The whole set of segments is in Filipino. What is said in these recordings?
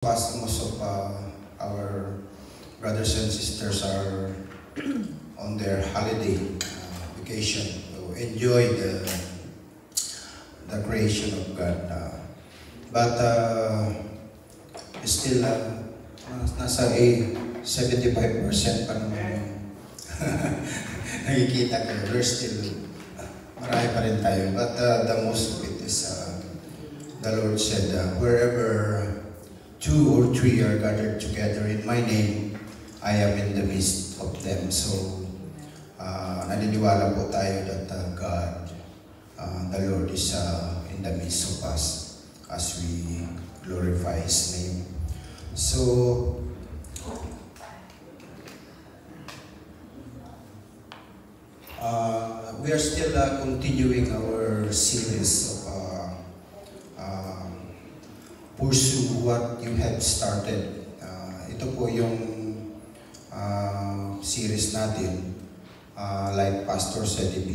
Most of our brothers and sisters are on their holiday vacation to enjoy the creation of God. But still, nasa 75% pa naman yung nakikita ko. There's still, marami pa rin tayo. But the most of it is, the Lord said, wherever 2 or 3 are gathered together in my name, I am in the midst of them. So, naniniwala po tayo that God, the Lord is in the midst of us as we glorify His name. So, we are still continuing our series of pursue what you have started. Ito po yung series natin. Like Pastor said, if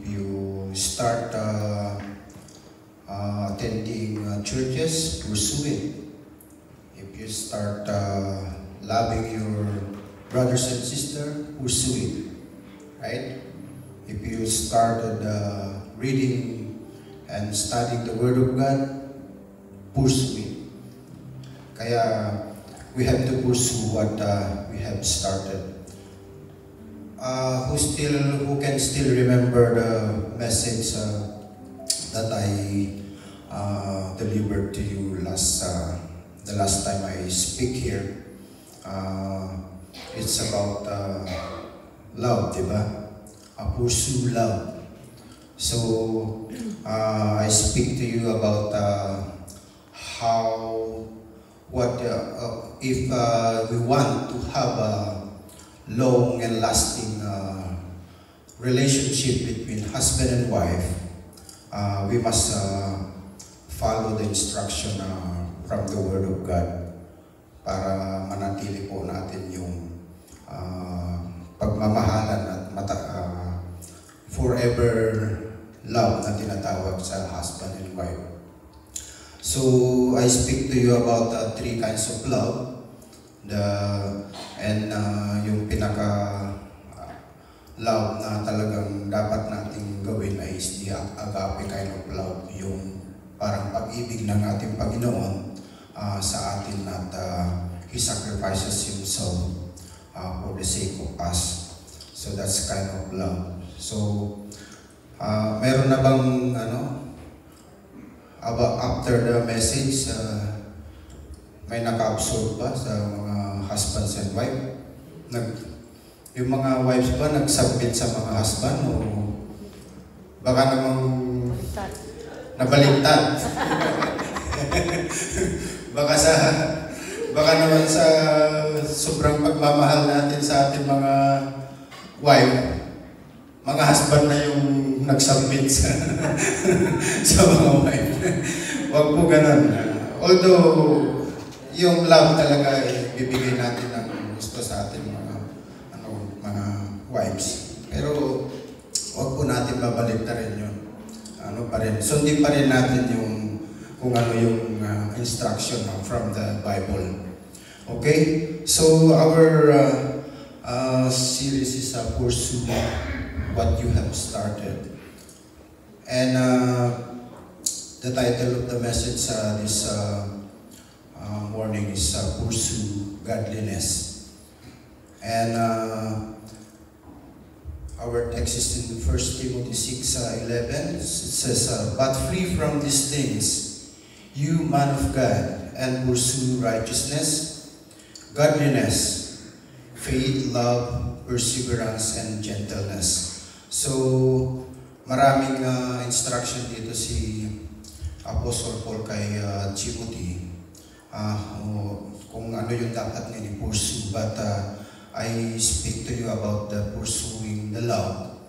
you start attending churches, pursue it. If you start loving your brothers and sisters, pursue it. Right? If you started reading and studying the Word of God, pursue it. Kaya we have to pursue what we have started. Who can still remember the message that I delivered to you the last time I speak here? It's about love, diba? Pursue love. So I speak to you about if we want to have a long and lasting relationship between husband and wife, we must follow the instruction from the Word of God para manatili po natin yung pagmamahalan at forever love na tinatawag sa husband and wife. So I speak to you about 3 kinds of love. Yung pinaka love na talagang dapat nating gawin ay is the agape kind of love, yung parang pag-ibig ng ating Panginoon sa atin at He sacrifices Himself for the sake of us. So that's kind of love. So meron na bang after the message, may naka-absorb ba sa mga husbands and wife? Yung mga wives ba nag-submit sa mga husband o baka namang nabaliktad? baka naman sa sobrang pagmamahal natin sa ating mga wife, mga husband na yung nag-submit sa mga wife. Huwag po ganun. Although, yung love talaga bibigay natin ng gusto sa ating mga wives. Pero, huwag po natin babaliktarin yun. Sundin pa rin natin yung kung ano yung instruction from the Bible. Okay? So, our series is pursue what you have started. And the title of the message this morning is Pursue Godliness. And our text is in 1 Timothy 6:11. It says, but free from these things, you man of God, and pursue righteousness, godliness, faith, love, perseverance, and gentleness. So, maraming instruction dito si Apostle Paul kay Timothy kung ano yung dapat nila pursue. But I speak to you about the pursuing the love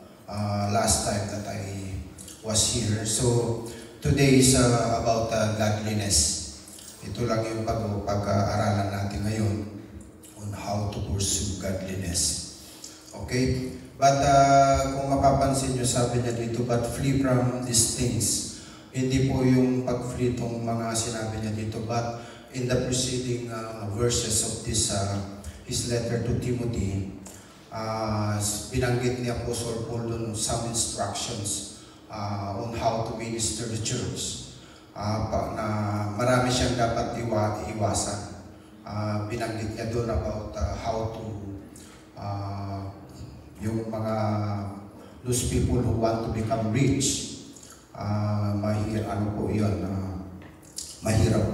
last time that I was here. So, today is about godliness. Ito lang yung pag-aaralan natin ngayon on how to pursue godliness. Okay? But kung mapapansin nyo, sabi niya dito, but flee from these things. Hindi po yung pag-flee itong mga sinabi niya dito, but in the preceding verses of this his letter to Timothy, binanggit ni Apostle Paul doon some instructions on how to minister the church. Na marami siyang dapat iwasan. Binanggit niya doon about how to yung mga those people who want to become rich. Mahirap po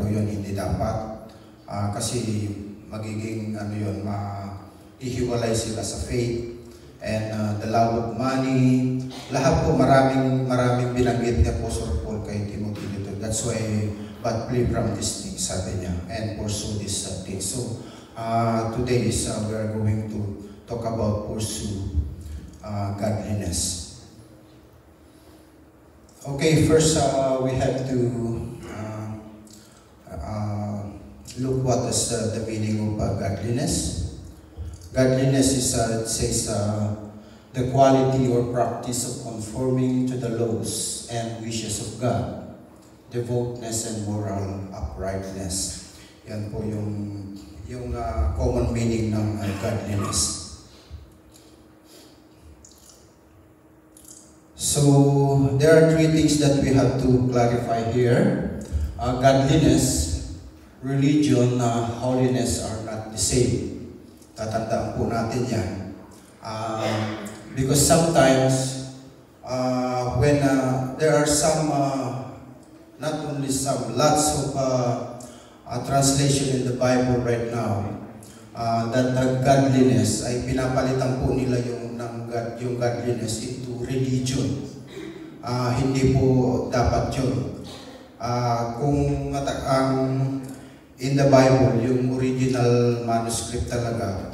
yun, hindi dapat kasi magiging ihiwalay sila sa faith and the love of money, lahat po maraming binanggit ni Apostle Paul kay Timothy dito. That's why, but flee from these things, sabi niya, and pursue these things. So today is we are going to talk about pursue godliness. Okay, first we have to look what is the meaning of godliness. Godliness is, it says, the quality or practice of conforming to the laws and wishes of God, devoutness and moral uprightness. Yan po yung common meaning ng godliness. So, there are three things that we have to clarify here. Godliness, religion, holiness are not the same. Tatandaan po natin yan. Because sometimes, when there are some, not only some, lots of translation in the Bible right now, that godliness ay pinapalitan po nila yung godliness into religion. Hindi po dapat yun. Kung in the Bible, yung original manuscript talaga,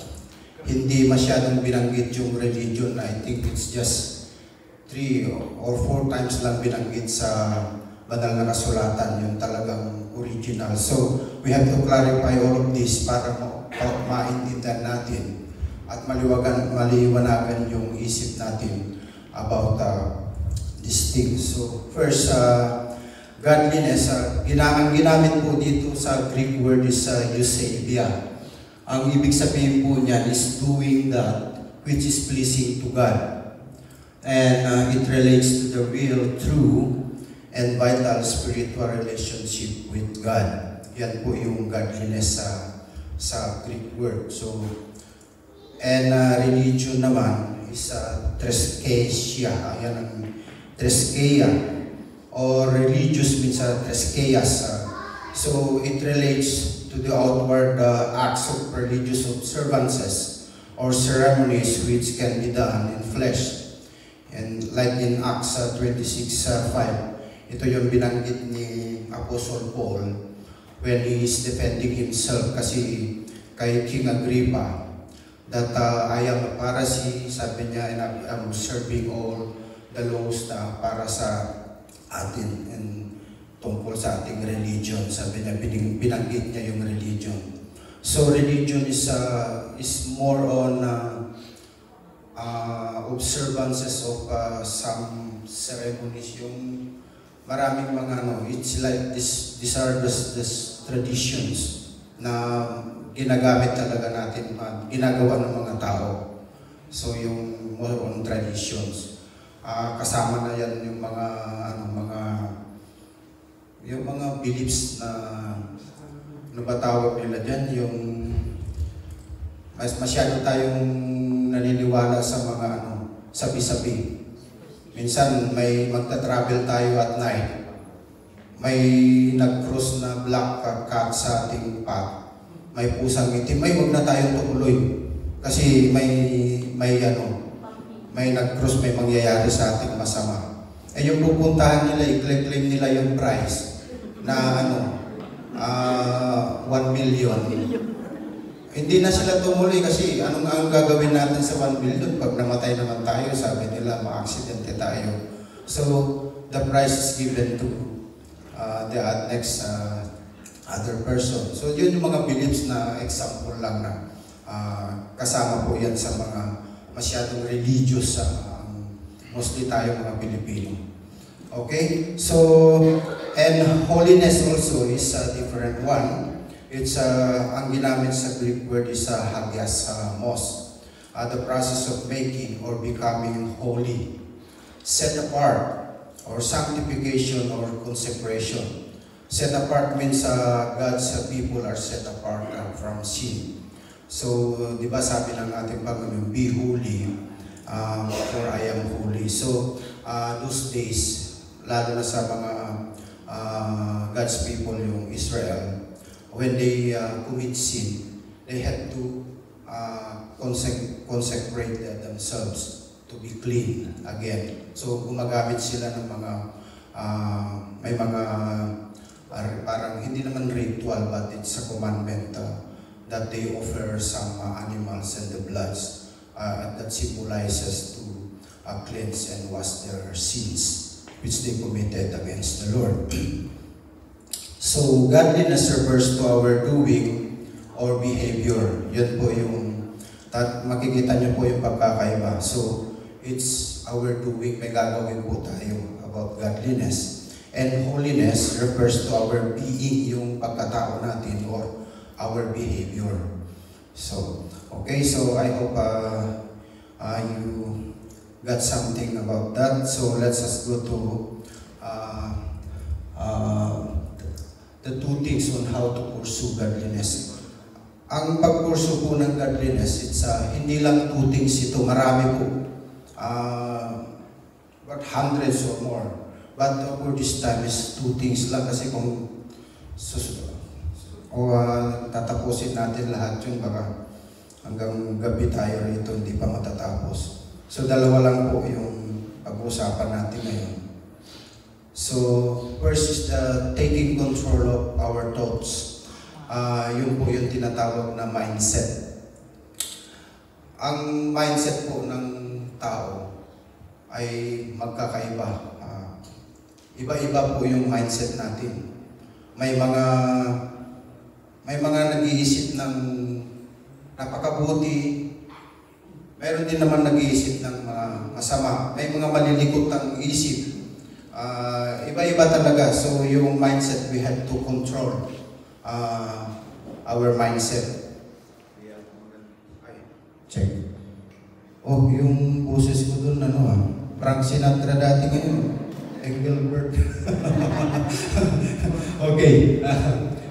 hindi masyadong binanggit yung religion. I think it's just 3 or 4 times lang binanggit sa banal na kasulatan, yung talagang original. So, we have to clarify all of this para maintindihan natin at maliwanagan yung isip natin about these things. So, first, godliness, ang ginamit po dito sa Greek word is eusebeia. Ang ibig sabihin po niyan is doing that which is pleasing to God. And it relates to the real, true, and vital spiritual relationship with God. Yan po yung godliness sa Greek word. So, and religion naman is treskeia. Ayan ang treskeia. Or religious means treskeias. So it relates to the outward acts of religious observances or ceremonies which can be done in flesh. And like in Acts 26:5, ito yung binanggit ni Apostle Paul when he is defending himself kasi kay King Agrippa that I am a Pharisee, sabi niya, and I'm observing all the laws para sa atin and tungkol sa ating religion. Sabi niya, binanggit niya yung religion. So religion is more on observances of some ceremonies, yung maraming mga it's like these are this traditions na ginagamit talaga natin, ginagawa ng mga tao. So yung more on traditions. Kasama na yan yung mga beliefs na batawag nila dyan, yung masyado tayong naniniwala sa mga sabi-sabi. Minsan may magta-travel tayo at night, may nag-cross na black cat sa ating path, may pusang itim, ay huwag na tayong tumuloy kasi may nag-cross, may mangyayari sa ating masama. Yung pupuntahan nila, i-claim nila yung price na 1 million. Hindi na sila tumuloy kasi ang gagawin natin sa 1 million pag namatay naman tayo, sabi nila, ma-aksidente tayo. So, the price is given to the next other person. So, yun yung mga beliefs na example lang na kasama po yan sa mga masyadong religious, mostly tayo mga Pilipino. Okay? So, and holiness also is a different one. Ang ginamit sa Greek word is hagiasmos. The process of making or becoming holy, set apart, or sanctification or consecration. Set apart means God's people are set apart from sin. So, di ba sabi ng ating Panginoon, be holy, for I am holy. So, those days, lalo na sa mga God's people, yung Israel, when they commit sin, they had to consecrate themselves to be clean again. So, gumagamit sila ng mga, may mga, parang hindi naman ritual, but it's a commandment that they offer some animals and the bloods that symbolizes to cleanse and wash their sins, which they committed against the Lord. So, godliness refers to our doing or behavior. Yun po yung, makikita nyo po yung pagkakaiba. So, it's our doing, may gagawin po tayo about godliness. And holiness refers to our being, yung pagkatao natin or our behavior. So, okay, so I hope you got something about that. So, let's just go to the two things on how to pursue godliness. Ang pagpursue po ng godliness, it's hindi lang two things ito, marami po. But hundreds or more. But for this time is two things lang kasi kung tatapusin natin lahat yun, baka hanggang gabi tayo rito, hindi pa matatapos. So dalawa lang po yung pag-uusapan natin ngayon. So, first is the taking control of our thoughts. Yun po yung tinatawag na mindset. Ang mindset po ng tao ay magkakaiba. Iba-iba po yung mindset natin. May mga nag-iisip ng napakabuti. Meron din naman nag-iisip ng mga masama. May mga malilikot ang isip. Iba-iba talaga. So, yung mindset, we have to control our mindset. Check. Oh, yung boses ko dun, Frank Sinatra dati ngayon. Engelbert. Okay.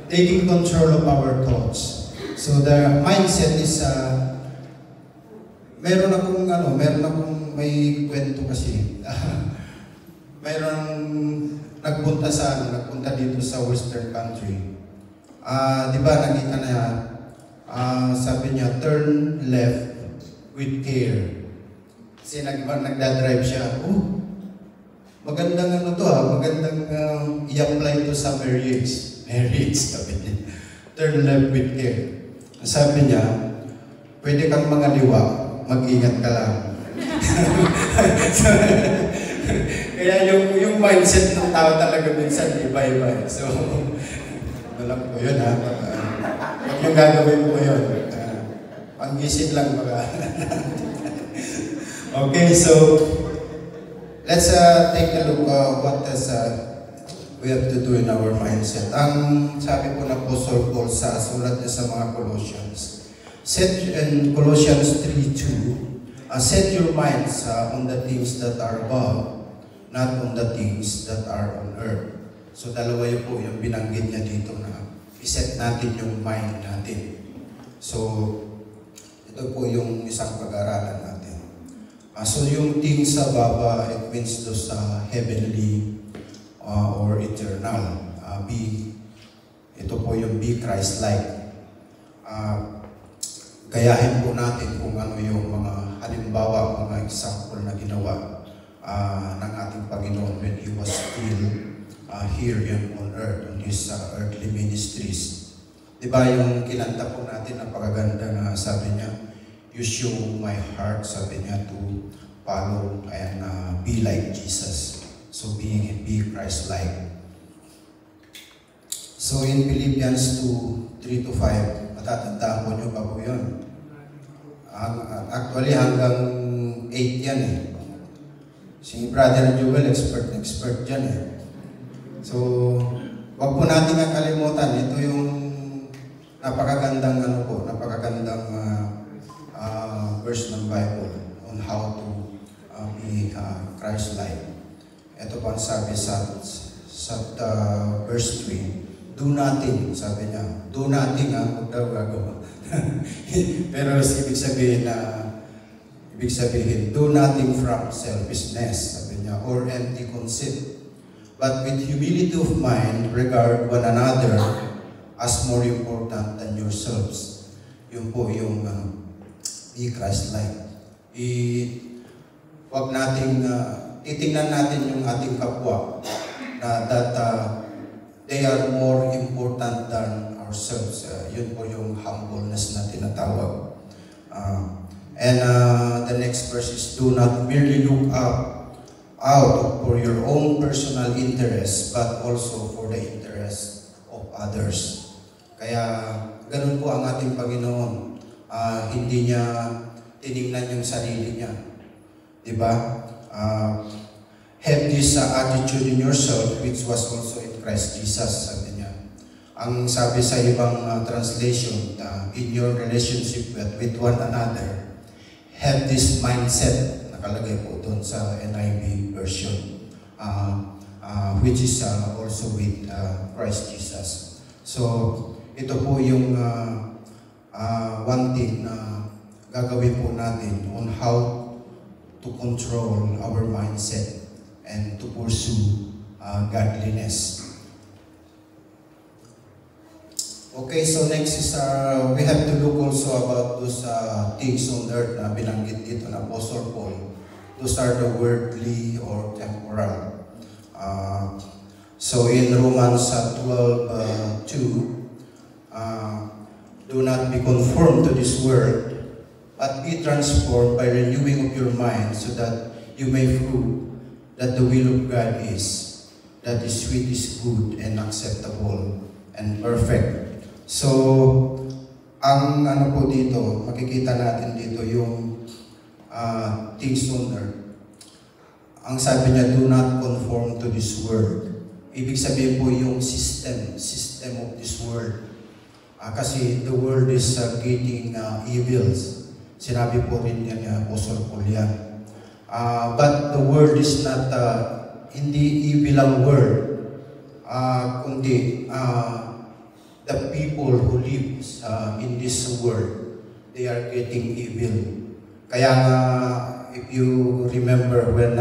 Taking control of our thoughts. So, the mindset is, meron akong may kwento kasi. Mayroong nagpunta dito sa Western country. Di ba, nakita na sabi niya, turn left with care. Kasi nagdadrive siya. Magandang magandang i-apply to sa marriage. Marriage, sabi niya. Turn left with care. Sabi niya, pwede kang mangaliwa, mag-ingat ka lang. Kaya yung mindset ng tao talaga minsan iba-iba. So, alam ko yun huwag yung gagawin mo yun. Panggising lang baga. Okay, so let's take a look what we have to do in our mindset. Ang sabi po ng Apostle Paul sa sulat niya sa mga Colossians. In Colossians 3:2, set your minds on the things that are above, not on the things that are on earth. So dalawa yun po yung binanggit niya dito na iset natin yung mind natin. So ito po yung isang pag-aralan natin. So yung things sa baba, it means those heavenly or eternal. Ito po yung be Christ-like. Gayahin po natin kung ano yung mga halimbawa, mga example na ginawa ng ating Panginoon when He was still here on earth, on His earthly ministries. Diba yung kinanta po natin, napakaganda na sabi niya, you show my heart, sabi niya, to follow and be like Jesus. So be Christ-like. So in Philippians 2:3-5, matatandaan po nyo pa po yun. Actually hanggang 8 yan Si Brother Joel, expert dyan So, wag po natin kalimutan. Ito yung napakagandang napakagandang verse ng Bible on how to be Christ-like. Ito po ang sabi sa verse 3, do nothing, sabi niya. Do nothing, huwag daw gagawa. Pero ibig sabihin, do nothing from selfishness, sabi niya, or empty conceit. But with humility of mind, regard one another as more important than yourselves. Yun po yung be Christ-like. Huwag nating titingnan natin yung ating kapwa na that they are more important than ourselves. Yun po yung humbleness na tinatawag. And the next verse is, do not merely look out for your own personal interest, but also for the interest of others. Kaya ganun po ang ating Panginoon. Hindi niya tinignan yung sarili niya. Diba? Have this attitude in yourself, which was also in Christ Jesus, sabi niya. Ang sabi sa ibang translation, in your relationship with one another, have this mindset, nakalagay po doon sa NIV version, which is also with Christ Jesus. So, ito po yung one thing na gagawin po natin on how to control our mindset and to pursue godliness. Okay, so next is we have to look also about those things on earth na binanggit dito na Apostle Paul. Those are the worldly or temporal. So in Romans 12:2, do not be conformed to this world, but be transformed by renewing of your mind, so that you may prove that the will of God is, that is sweet, is good, and acceptable, and perfect. So, ang po dito, makikita natin dito yung things on earth. Ang sabi niya, do not conform to this world. Ibig sabihin po yung system of this world. Kasi the world is getting evils. Sinabi po rin yan ni Apostle Paul yan. But the world is not, hindi evil ang world, kundi the people who live in this world, they are getting evil. Kaya nga, if you remember when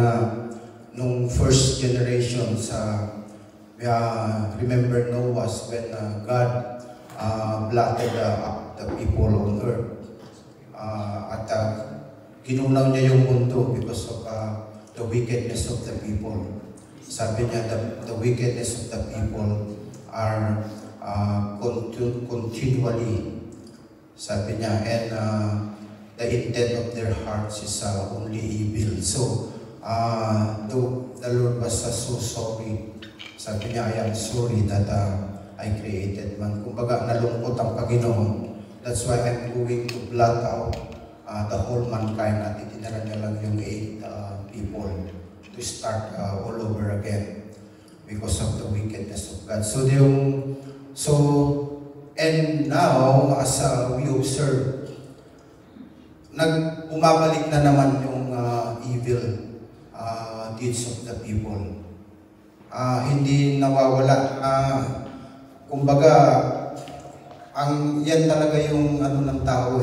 nung first generation remember Noah's when God blotted the people on earth. At ginunaw niya yung mundo because of the wickedness of the people. Sabi niya, the wickedness of the people are continually, sabi niya, and the intent of their hearts is only evil. So, the Lord was so sorry. Sabi niya, I am sorry that I created man. Kumbaga, nalungkot ang Panginoon. That's why I'm going to blot out the whole mankind at itinara niya lang yung 8 people to start all over again because of the wickedness of God. And now, as we observe, bumabalik na naman yung evil deeds of the people. Hindi nawawala. Kumbaga, yan talaga yung ng tao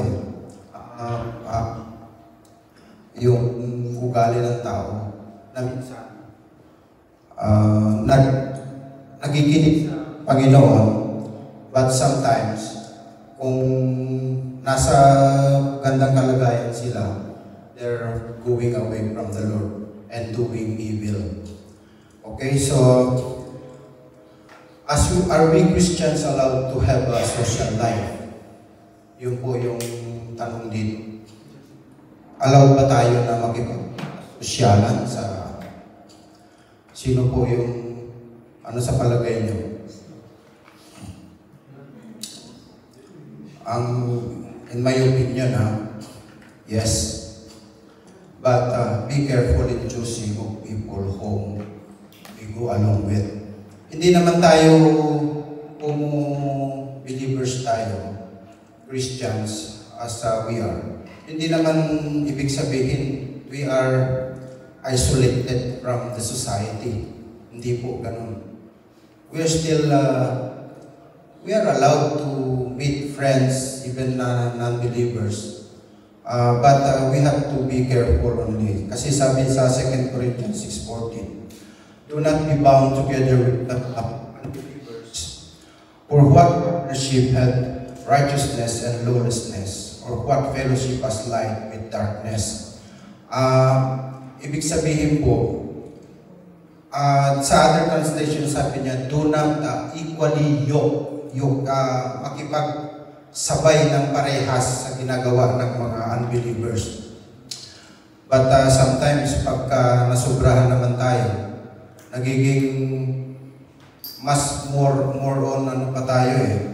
yung ugali ng tao na minsan nagiginig sa Panginoon, but sometimes kung nasa gandang kalagayan sila, they're going away from the Lord and doing evil. Okay, so are we Christians allowed to have a social life? Yun po yung tanong dito. Allowed ba tayo na makipag-sosyalan sa sino po yung sa palagay niyo? In my opinion, yes. But be careful in choosing of people whom we go along with. Hindi naman tayo kung believers tayo, tayo, Christians, as we are. Hindi naman ibig sabihin we are isolated from the society. Hindi po ganun. We are still, we are allowed to meet friends, even non-believers. But we have to be careful only. Kasi sabi sa 2 Corinthians 6:14, do not be bound together with unbelievers. For what partnership had righteousness and lawlessness? Or what fellowship has light with darkness? Ibig sabihin po, sa other translation sabi niya, do not equally yoke, makipagsabay ng parehas sa ginagawa ng mga unbelievers. But sometimes, pagka nasubrahan naman tayo, nagiging mas more on ano pa tayo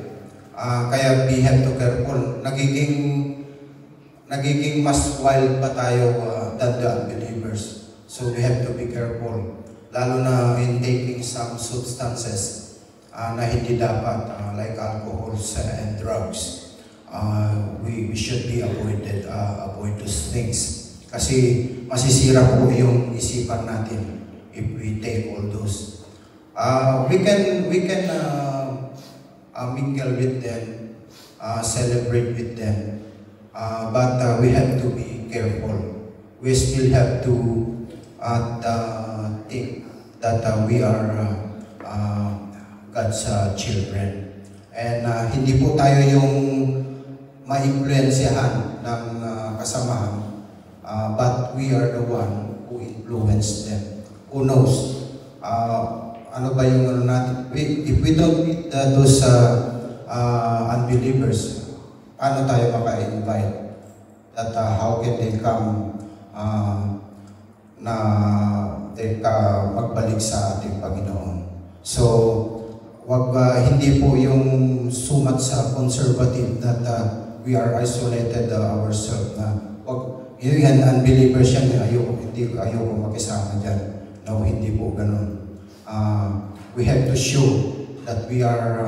kaya we have to careful. Nagiging mas wild pa tayo than the unbelievers. So we have to be careful. Lalo na in taking some substances na hindi dapat, like alcohols and drugs. We should be avoid those things. Kasi masisira po yung isipan natin if we take all those. We can mingle with them, celebrate with them, but we have to be careful. We still have to think that we are God's children. And hindi po tayo yung ma-influensyahan ng kasamahan, but we are the one who influence them. Who knows? Ano ba yung ano natin? If we don't meet those unbelievers, paano tayo maka-invite? That how can they come na magbalik sa ating Panginoon? So, hindi po yung sumat sa conservative that we are isolated ourselves na yan, unbelievers yan, ayoko makisama dyan. No, hindi po ganun. We have to show that we are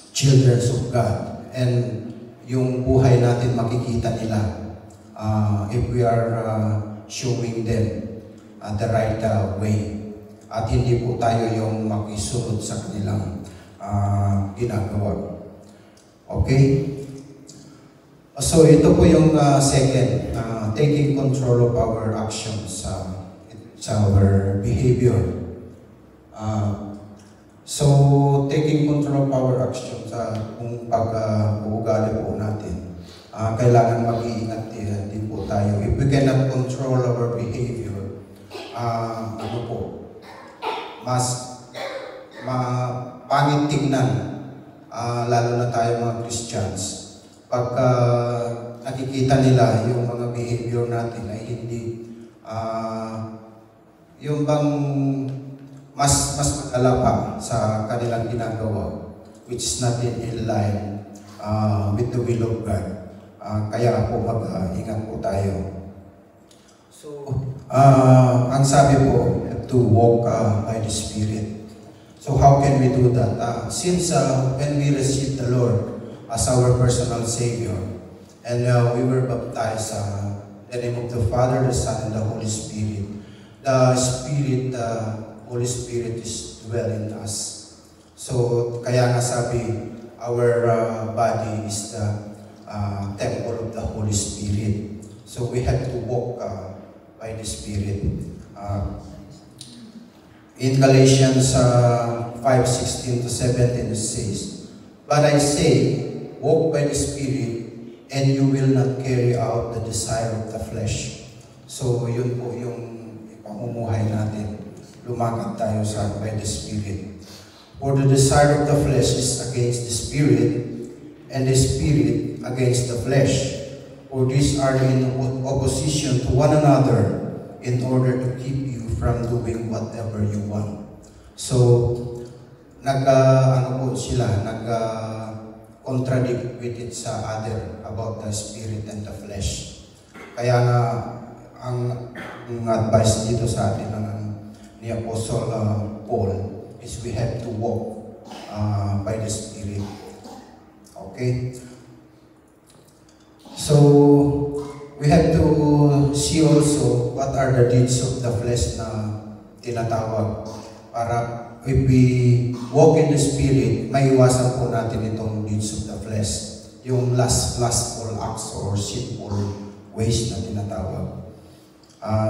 children of God, and yung buhay natin makikita nila if we are showing them the right way, at hindi po tayo yung makisunod sa kanilang ginagawa. Okay? So ito po yung second, taking control of our actions, our behavior. So, taking control of our actions, kung pag-uugali po natin, kailangan mag-iingat din po tayo. If we cannot control our behavior, mas pangit tignan, lalo na tayo mga Christians. Pagka nakikita nila yung mga behavior natin ay hindi yung bang mas magala pa sa kanilang ginagawa, which is not in line with the will of God. Kaya po mag-ingat po tayo. So, ang sabi po, have to walk by the Spirit. So how can we do that? Since when we received the Lord as our personal Savior, and we were baptized in the name of the Father, the Son, and the Holy Spirit, the Holy Spirit is dwelling in us. So, kaya nga sabi, our body is the temple of the Holy Spirit. So, we have to walk by the Spirit. In Galatians 5:16-17 it says, but I say, walk by the Spirit, and you will not carry out the desire of the flesh. So, yun po yung pamumuhay natin. Lumakad tayo by the Spirit. For the desire of the flesh is against the Spirit, and the Spirit against the flesh. For these are in opposition to one another, in order to keep you from doing whatever you want. So, contradict with each other about the Spirit and the flesh. Kaya nga, ang advice dito sa atin ni Apostle Paul is we have to walk by the Spirit. Okay? So, we have to see also what are the deeds of the flesh na tinatawag para if we walk in the Spirit, maiwasan po natin itong deeds of the flesh. Yung lustful acts or sinful ways na tinatawag.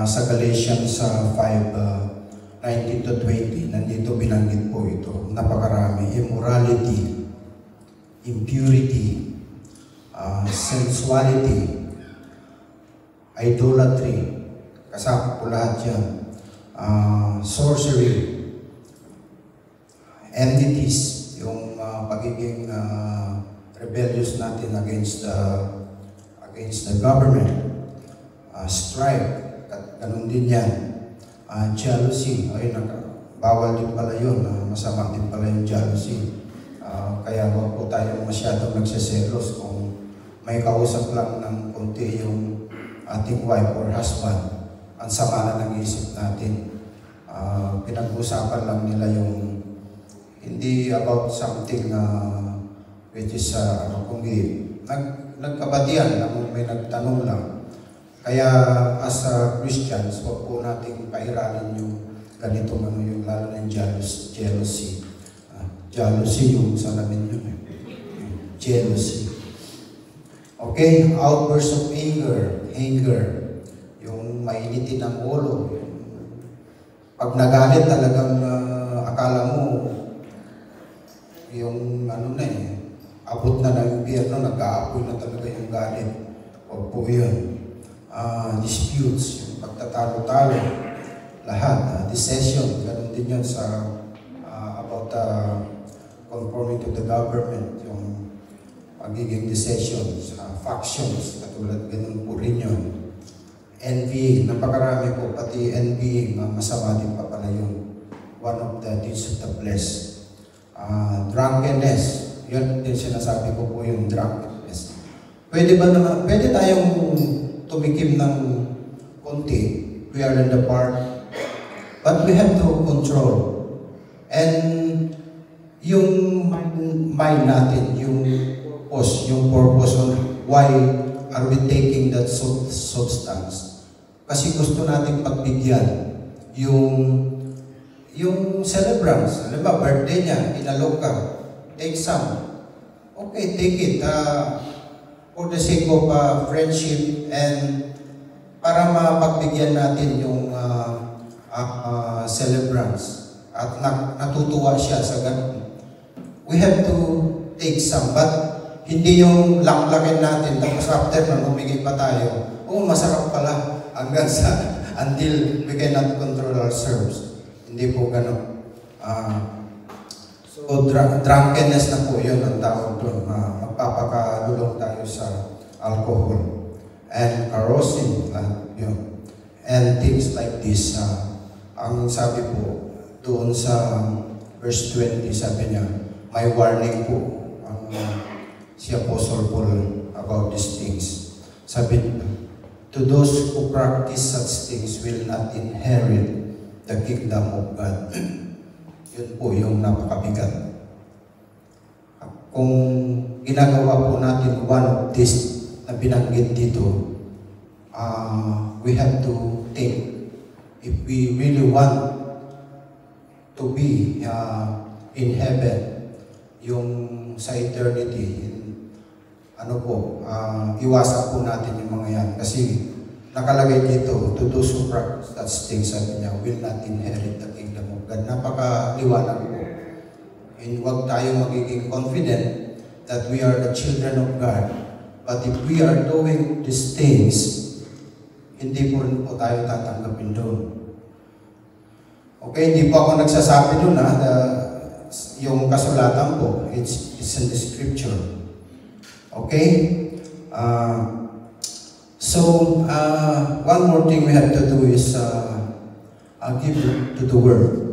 Sa Galatians 5:19 to 20, nandito binanggit po ito. Napakarami. Immorality, impurity, sensuality, idolatry, kasama po lahat yan. Sorcery, enmities, yung pagiging rebellious natin against the government, strife, ganun din yan. Jealousy, ay bawal din pala yun, masama din pala yung jealousy. Kaya wag po tayo masyadong nagsiselos kung may kausap lang ng konti yung ating wife or husband. Ang sama na ng isip natin. Pinag-usapan lang nila yung hindi about something which is kundi nagkabatian lang, may nagtanong lang. Kaya as Christians, wag po nating pairalin yung ganitong yung lalo ng jealousy. Jealousy yung salamin yun. Jealousy. Okay, outbursts of anger, yung mainitin ng ulo. Pag nagalit talagang akala mo yung abot na ng impyerno, nag-aapoy na talaga yung galit. Huwag po yun. Disputes, yung pagtatalo-talo, lahat. Dissension, ganun din yun sa about conforming to the government, yung magiging dissensions, factions, katulad ganun po rin yun. Envying, napakarami po, pati envying, masama din pa pala yun. One of the deeds of the flesh. Drunkenness, yun din sinasabi ko po yung drunkenness. Pwede tayong tumikim ng konti, we are in the part, but we have to control. And yung mind natin, yung purpose on why are we taking that substance. Kasi gusto natin pagbigyan yung celebrants. Alam ba, birthday niya, inalok ka, take some. Okay, take it. For the sake of friendship and para mapagbigyan natin yung celebrants at natutuwa siya sa ganun. We have to take some, but hindi yung laklakin natin tapos after na humigay pa tayo. Masarap pala until we cannot control ourselves. Hindi po ganun. So drunkenness na po yun ang tawag doon. Magpapakalulong tayo sa alcohol and carousing, yun. And things like this. Ang sabi po doon sa verse 20, sabi niya, may warning po si Apostle Paul about these things. Sabi niya, to those who practice such things will not inherit the kingdom of God. Yun po yung napakabigat. Kung ginagawa po natin one of this na binanggit dito, we have to think if we really want to be in heaven, yung sa eternity, iwasan po natin yung mga yan. Kasi nakalagay dito, to those who practice such things, sabi niya, will not inherit the kingdom of God. Napakaliwanag po. And huwag tayo magiging confident that we are the children of God. But if we are doing these things, hindi po rin po tayo tatanggapin doon. Okay, hindi po ako nagsasabi doon yung kasulatan po. It's in the scripture. Okay? One more thing we have to do is give to the world.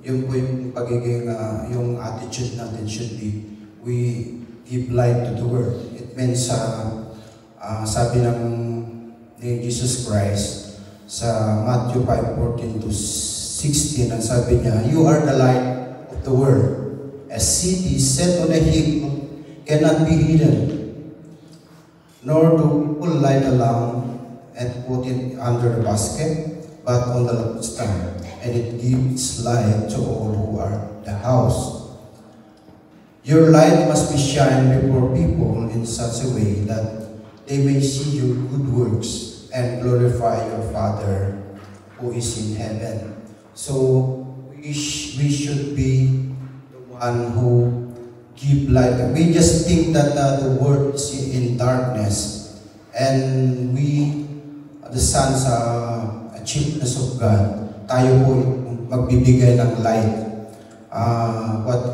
Yun po yung pagiging, yung attitude natin should be, we give light to the world. It means, sabi ni Jesus Christ sa Matthew 5:14 to 16, ang sabi niya, you are the light of the world. A city set on a hill cannot be hidden, nor do people light a lamp and put it under the basket, but on the lampstand, and it gives light to all who are in the house. Your light must be shine before people in such a way that they may see your good works and glorify your Father who is in heaven. So we should be the one who give light. We just think that the world is in darkness, and we, the sons, achievements of God, tayo po magbibigay ng light. Ano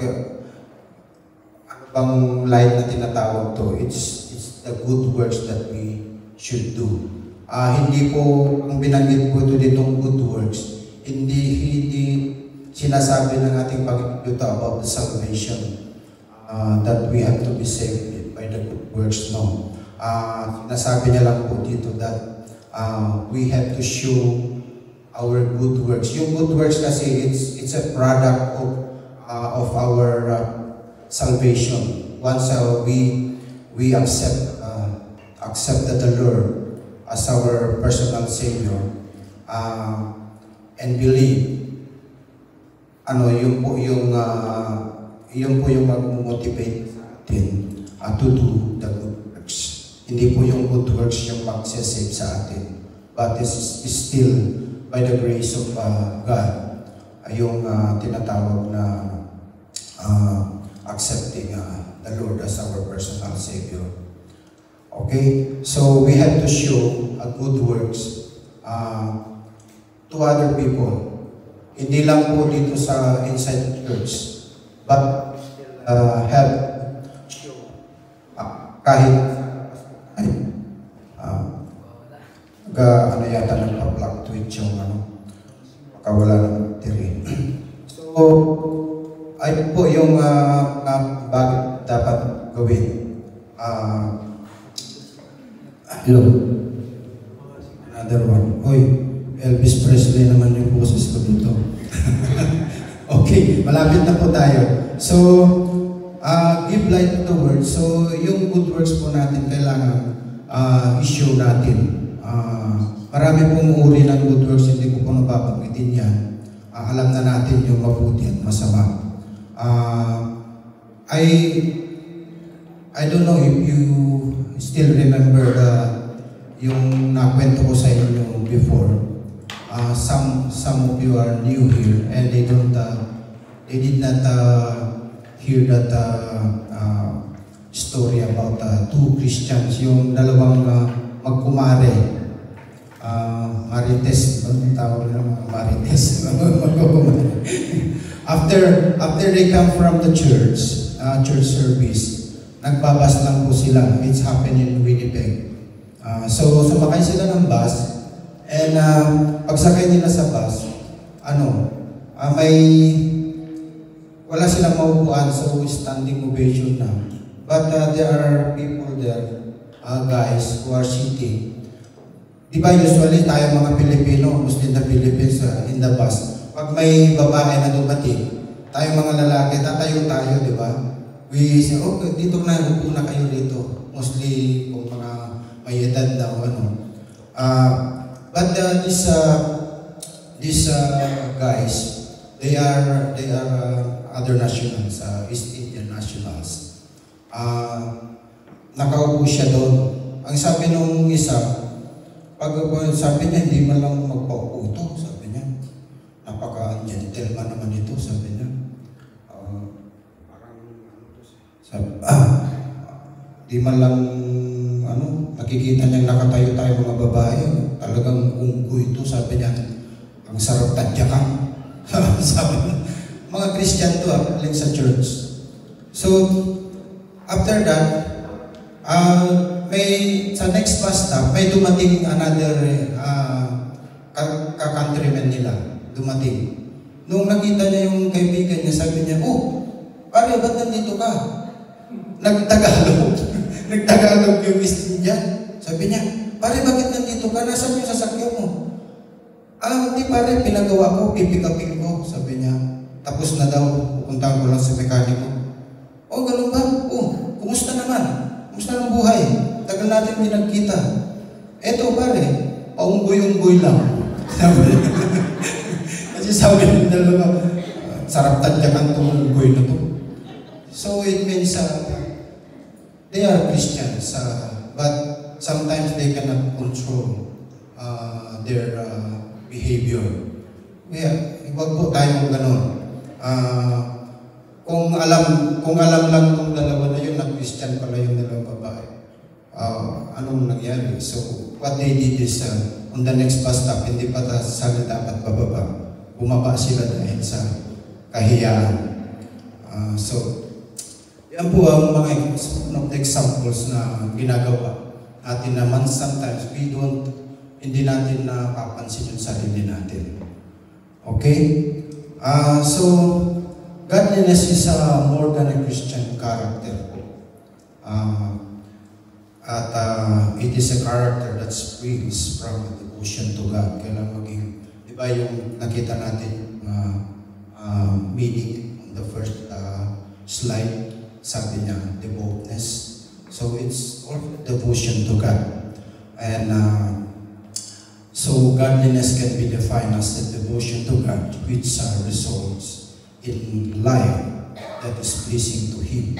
bang light na tinatawag to? It's the good works that we should do. Hindi po, ang binanggit po ito ditong good works, hindi sinasabi ng ating Panginoon about the salvation, that we have to be saved by the good works, no. Sinasabi niya lang po dito that we have to show our good works. Yung good works kasi it's a product of our salvation. Once we accepted the Lord as our personal Savior, and believe, yun po yung mag-motivate atin to do the good works. Hindi po yung good works yung mag-save sa atin, but this is still by the grace of God, yung tinatawag na accepting the Lord as our personal Savior. Okay? So we have to show good works to other people. Hindi lang po dito sa inside the church, but have kahit ano yata nagpa-fluctuate yung makawala ng battery. So, ayun po yung bakit dapat gawin. Hello. Another one. Hoy, Elvis Presley naman yung boses ko dito. Okay, malapit na po tayo. So, give light to the word. So, yung good works po natin kailangan i-show natin. Marami pong uri ng good works, hindi ko po napapanggitin yan. Alam na natin yung mabuti at masama. I don't know if you still remember yung nakwento ko sa inyo before. Some of you are new here and they did not hear that story about two Christians, yung dalawang magkumare. Marites, ang tawag na Marites. After they come from the church service, nagbabas lang po sila. It's happened in Winnipeg. So sumakay sila ng bus, and pagsakay nila sa bus, wala silang maupuan, so standing ovation na. But there are people there, guys who are sitting. Di ba usually tayo mga Pilipino, Muslim na Philippines in the bus, pag may babae na dumating, tayo mga lalaki, tatayo tayo, di ba? We say, okay, dito na, upo na kayo dito. Mostly kung mga may edad na o ano. But these guys, they are other nationals, East Indian nationals. Nakaupo siya doon. Ang sabi nung isa, sabi niya, hindi man lang magpaupo ito, sabi niya. Napaka-gentleman naman ito, sabi niya. Di man lang, nakikita niya nakatayo tayo mga babae, talagang unggoy ito, sabi niya. Ang sarap tadyakan. Sabi niya, mga Christian to, galing sa church. So, after that, sa next bus stop, may dumating another ka-countryman nila, dumating. Nung nakita niya yung kaibigan niya, sabi niya, pare, ba't nandito ka? Nagtagalog. Nagtagalog yung East Indian. Sabi niya, pare, bakit nandito ka? Nasaan yung sasakyan mo? Hindi pare, pinagawa ko, pipikapin ko, sabi niya. Tapos na daw, pupuntahan ko lang sa mekaniko. Ganun ba? Kumusta natin pinagkita. Eto pare, paunggoy-unggoy lang. Kasi sabi ng dalawa, sarap tadyakan itong unggoy na to. So it means they are Christians, but sometimes they cannot control their behavior. Huwag po tayong ganun. Kung alam lang itong dalawa na yun, na Christian pala yung dalawang babae, anong nangyari? So, what they did is, on the next bus stop, hindi pa sana dapat bababa. Bumaba sila dahil sa kahiyaan. So, yan po ang mga examples na ginagawa natin naman. Sometimes, hindi natin napapansin yung sarili natin. Okay? So, godliness is more than a Christian character. It is a character that springs from devotion to God. Kailangan maging, di ba yung nakita natin meaning on the first slide, sabi niya, devoutness. So it's all devotion to God. And so godliness can be defined as the devotion to God, which results in life that is pleasing to Him.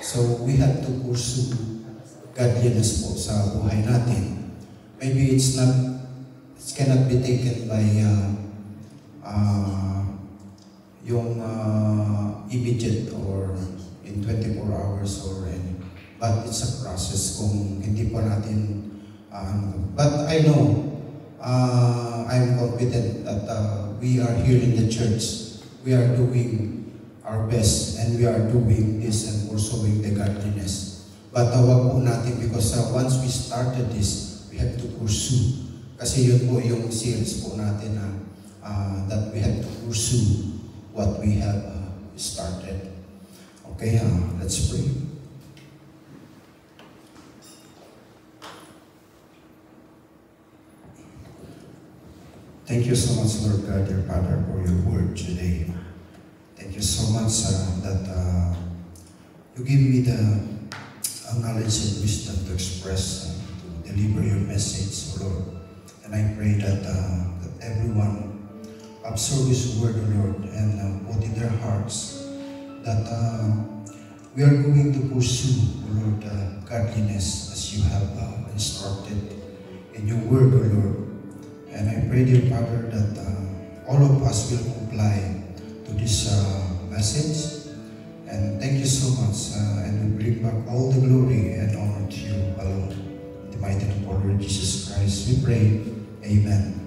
So we have to pursue godliness po sa buhay natin. Maybe it cannot be taken by yung immediate or in 24 hours or any. But it's a process kung hindi pa natin but I know I'm confident that we are here in the church. We are doing our best and we are doing this and pursuing the godliness. But wag po natin because once we started this, we have to pursue. Kasi yun po yung series po natin that we have to pursue what we have started. Okay, let's pray. Thank you so much, Lord God, dear Father, for your word today. Thank you so much that you give me the knowledge and wisdom to express, to deliver your message, Lord. And I pray that everyone absorb this word, Lord, and put in their hearts that we are going to pursue, Lord, godliness as you have instructed in your word, Lord. And I pray, dear Father, that all of us will comply to this message. And thank you so much. And we bring back all the glory and honor to you alone. In the mighty name of our Lord Jesus Christ, we pray. Amen.